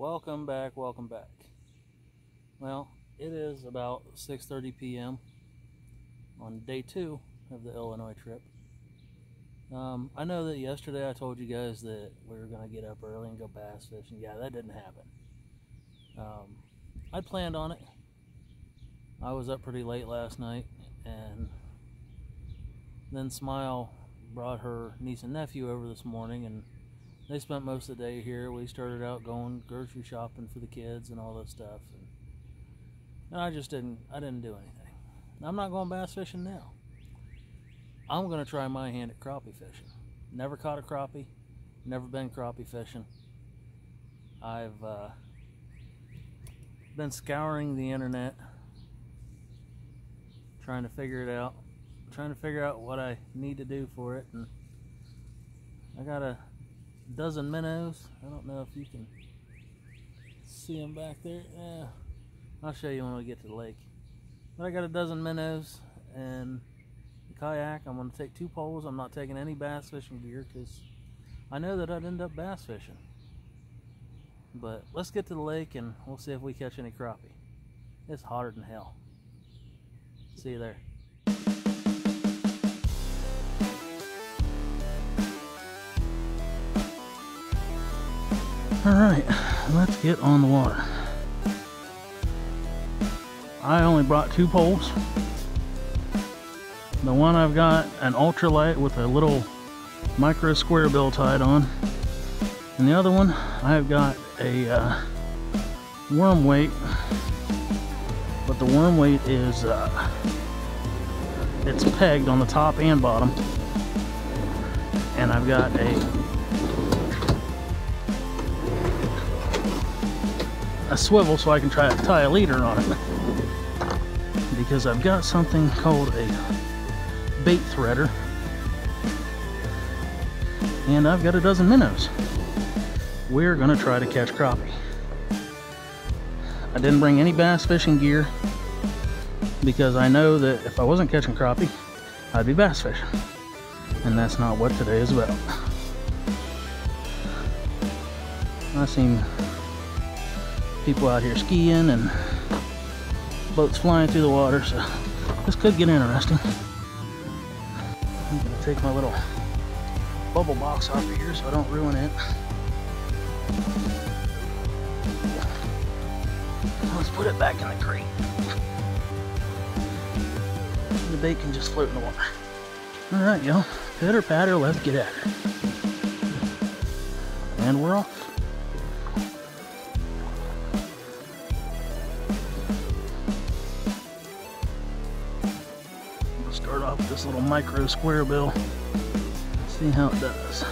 Welcome back, welcome back. Well, it is about 6:30 p.m. on day 2 of the Illinois trip. I know that yesterday I told you guys that we were going to get up early and go bass fishing. Yeah, that didn't happen. I planned on it. I was up pretty late last night, and then Smile brought her niece and nephew over this morning, and they spent most of the day here. We started out going grocery shopping for the kids and all this stuff, and I didn't do anything. I'm not going bass fishing now. I'm going to try my hand at crappie fishing. Never caught a crappie, never been crappie fishing. I've been scouring the internet, trying to figure it out, trying to figure out what I need to do for it, and I got a dozen minnows. I don't know if you can see them back there. Yeah, I'll show you when we get to the lake. But I got a dozen minnows and the kayak. I'm going to take 2 poles. I'm not taking any bass fishing gear because I know that I'd end up bass fishing. But let's get to the lake and we'll see if we catch any crappie. It's hotter than hell. See you there. Alright, let's get on the water. I only brought 2 poles. The one I've got an ultralight with a little micro square bill tied on. And the other one I've got a worm weight. But the worm weight is it's pegged on the top and bottom. And I've got a swivel so I can try to tie a leader on it, because I've got something called a bait threader, and I've got a dozen minnows. We're gonna try to catch crappie. I didn't bring any bass fishing gear because I know that if I wasn't catching crappie, I'd be bass fishing, and that's not what today is about. I've seen people out here skiing and boats flying through the water, so this could get interesting. I'm gonna take my little bubble box off of here so I don't ruin it. Let's put it back in the crate. The bait can just float in the water. Alright, y'all. Pitter patter, let's get at it. And we're off. Start off with this little micro square bill. See how it does.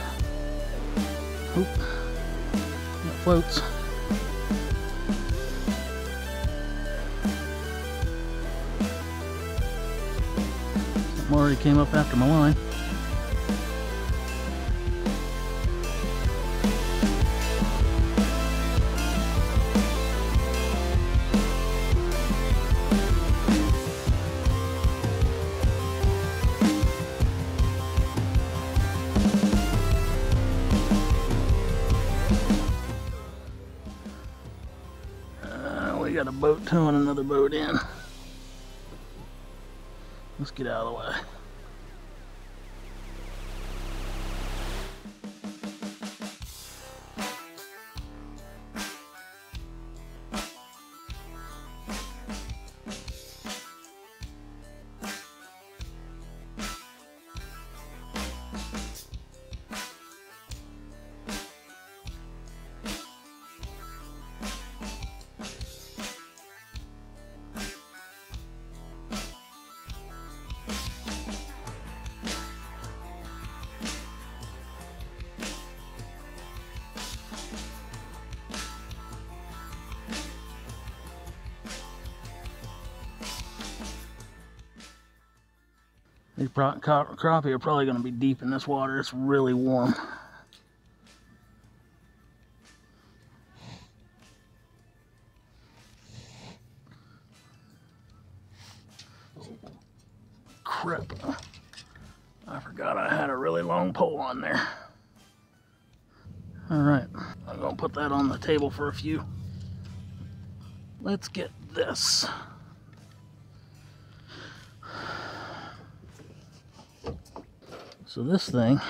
Oop, it floats. Something already came up after my line. We got a boat towing another boat in. Let's get out of the way. These crappie are probably going to be deep in this water. It's really warm. Crap. I forgot I had a really long pole on there. Alright, gonna put that on the table for a few. Let's get this. So this thing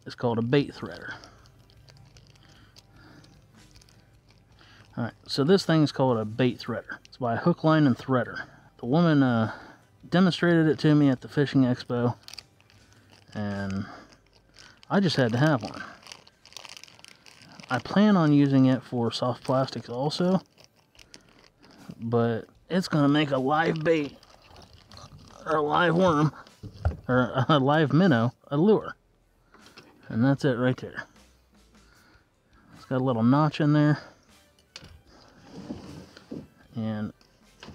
is called a bait threader. Alright, so this thing is called a bait threader. It's by Hook, Line, and Threader. The woman demonstrated it to me at the fishing expo, and I just had to have one. I plan on using it for soft plastics also, but it's going to make a live bait, or a live worm, or a live minnow, a lure. And that's it right there. It's got a little notch in there. And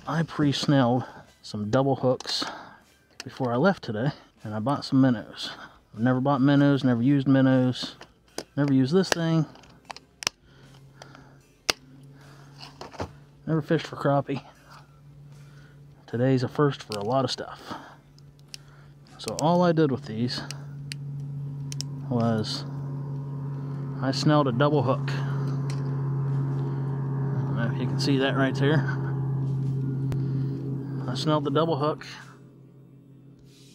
I pre-snelled some double hooks before I left today, and I bought some minnows. I've never bought minnows, never used minnows, never used this thing. Never fished for crappie. Today's a first for a lot of stuff. So all I did with these was I snelled a double hook. I don't know if you can see that right there. I snelled the double hook.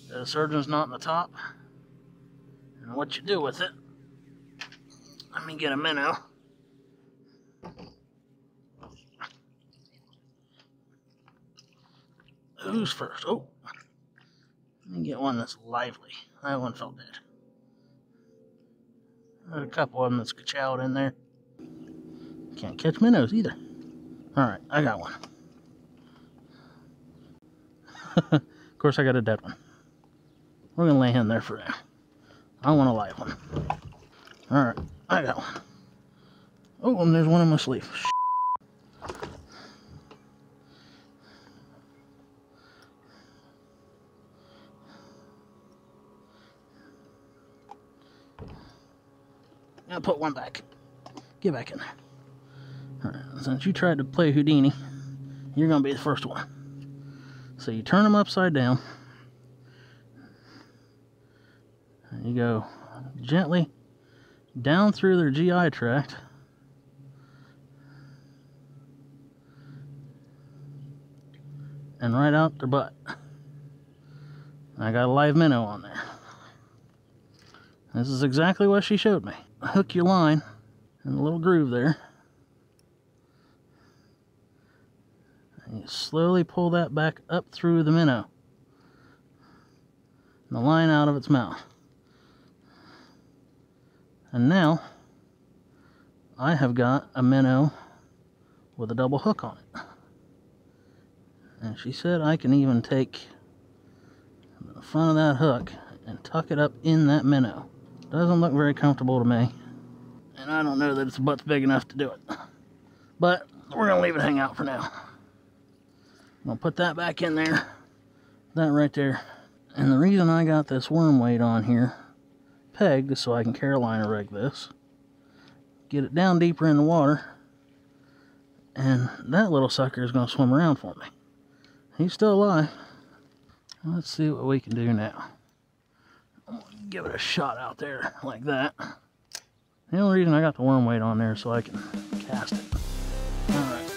The surgeon's knot in the top. And what you do with it, let me get a minnow. Who's first? Oh, let me get one that's lively. That one felt dead. There's a couple of them that's ka-chowed in there. Can't catch minnows either. Alright, I got one. Of course, I got a dead one. We're going to lay him there for now. I want a live one. Alright, I got one. Oh, and there's one in my sleeve. I'll put one back. Get back in there. Alright, since you tried to play Houdini, you're going to be the first one. So you turn them upside down. And you go gently down through their GI tract. And right out their butt. I got a live minnow on there. This is exactly what she showed me. Hook your line in the little groove there. And you slowly pull that back up through the minnow. And the line out of its mouth. And now, I have got a minnow with a double hook on it. And she said I can even take the front of that hook and tuck it up in that minnow. Doesn't look very comfortable to me. And I don't know that its butt's big enough to do it. But we're going to leave it hang out for now. I'm going to put that back in there. That right there. And the reason I got this worm weight on here pegged is so I can Carolina rig this. Get it down deeper in the water. And that little sucker is going to swim around for me. He's still alive. Let's see what we can do now. I'm going to give it a shot out there like that. The only reason I got the worm weight on there is so I can cast it. Alright.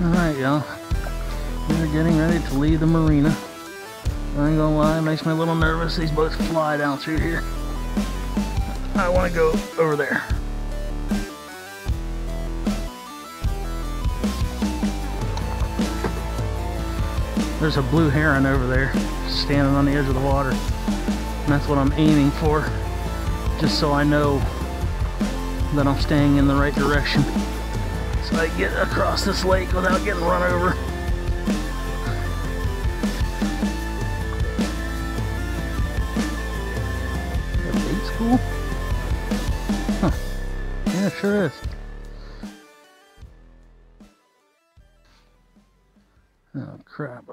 Alright, y'all. We're getting ready to leave the marina. I ain't gonna lie, it makes me a little nervous. These boats fly down through here. I want to go over there. There's a blue heron over there, standing on the edge of the water. And that's what I'm aiming for, just so I know that I'm staying in the right direction. So I get across this lake without getting run over. That bait's cool. Huh. Yeah, it sure is. Oh, crap.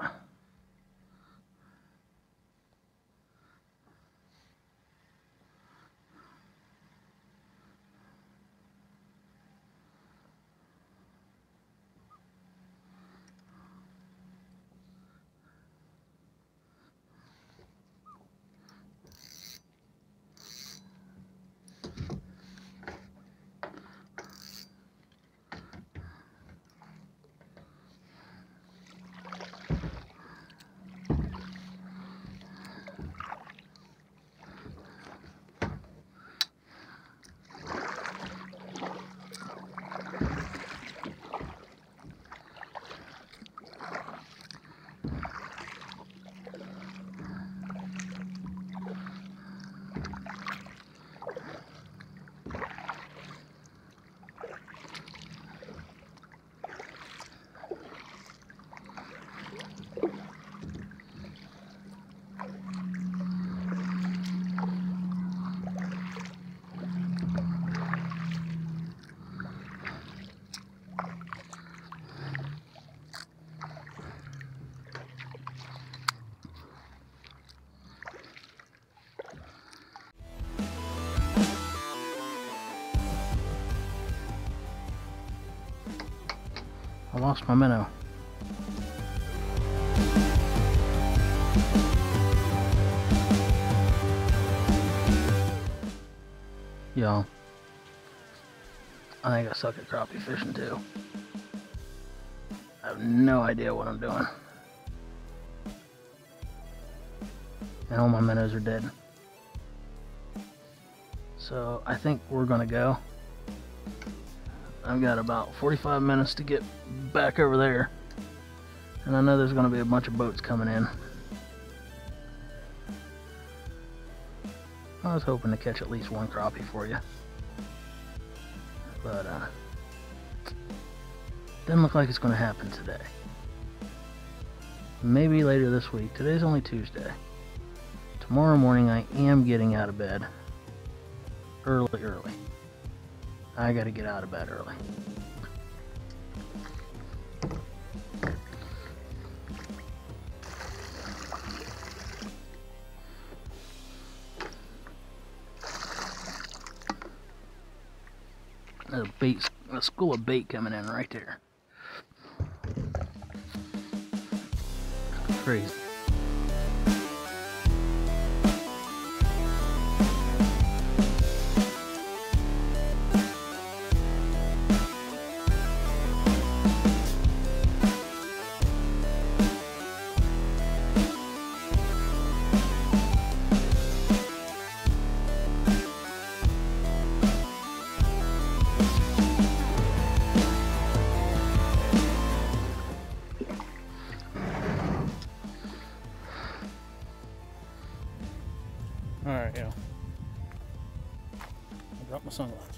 lost my minnow. Y'all, I think I suck at crappie fishing too. I have no idea what I'm doing. And all my minnows are dead. So I think we're gonna go. I've got about 45 minutes to get back over there. And I know there's gonna be a bunch of boats coming in. I was hoping to catch at least one crappie for you. But doesn't look like it's gonna happen today. Maybe later this week. Today's only Tuesday. Tomorrow morning I am getting out of bed early. I gotta get out of bed early. There's a school of bait coming in right there. Crazy. Alright, yeah. I dropped my sunglasses.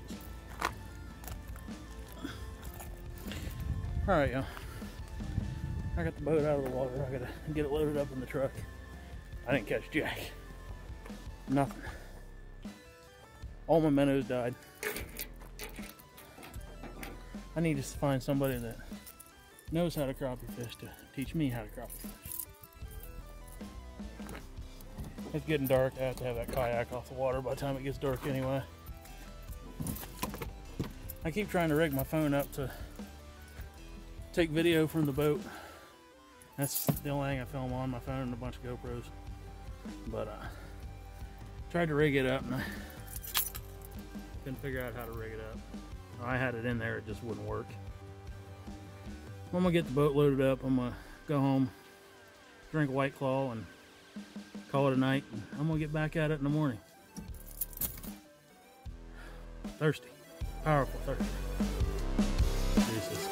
Alright, yeah. I got the boat out of the water. I gotta get it loaded up in the truck. I didn't catch jack. Nothing. All my minnows died. I need to find somebody that knows how to crappie fish to teach me how to crappie fish. It's getting dark. I have to have that kayak off the water by the time it gets dark anyway. I keep trying to rig my phone up to take video from the boat. That's the only thing I film on my phone and a bunch of GoPros. But tried to rig it up and I couldn't figure out how to rig it up. I had it in there, it just wouldn't work. I'm gonna get the boat loaded up. I'm gonna go home, drink a White Claw, and call it a night. I'm gonna get back at it in the morning. Thirsty. Powerful thirsty. Jesus.